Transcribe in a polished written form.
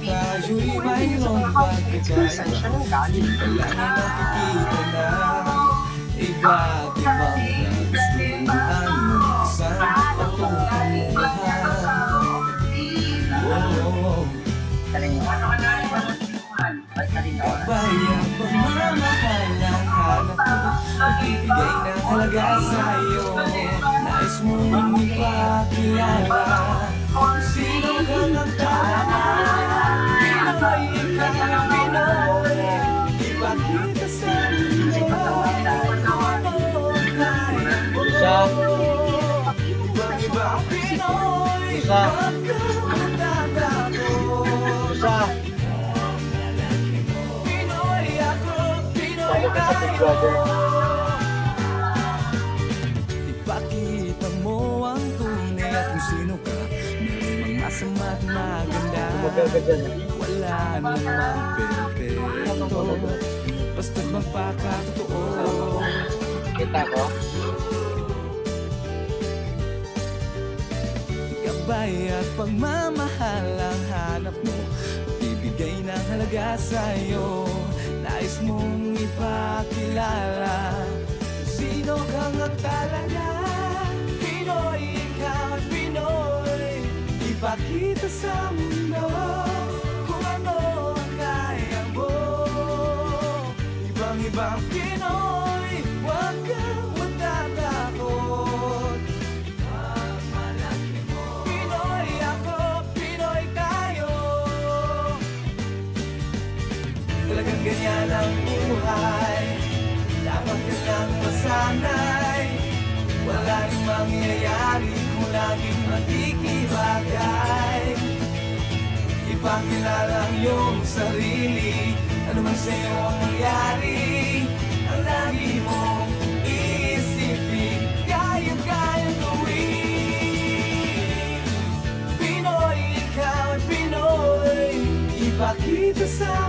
tayo'y mayroong pagkakaiba. Palagi nakikita na iba't ibang nagustuhan mo isang patutunguhan. Kabayang pagmamahal na hanap mo, nagbibigay ng halaga sa'yo. Nais mong ipakilala kung sino ka magtala. Pinoy, ikaw, Pinoy, ipakita sa mundo kung ano kaya mo. Ibang Pinoy, huwag kang magtatakot. Pinoy ako, Pinoy tayo. Ipakita mo ang tunay at kung sino ka. Meron mang masama at maganda. Wala namang perpekto, basta't magpakatotoo. Kita ko? Gabay at pagmamahal ang hanap mo, bibigay ng halaga sa'yo. Nais mong ipakilala sino ka nga talaga. Pinoy, ikaw at Pinoy, ipakita sa mundo kung ano ang kaya mo. Ibang Pinoy, huwag kang magtatakot. Pinoy ako, Pinoy tayo. Talagang ganyan ang buhay, dapat ka lang masanay. Wala rin mangyayari kung laging makikibagay. Ipakilala ang iyong sarili, ano man sa'yo ang nangyari. Ang lagi mong iisipin, kayang-kayang gawin. Pinoy, ikaw at Pinoy, ipakita sa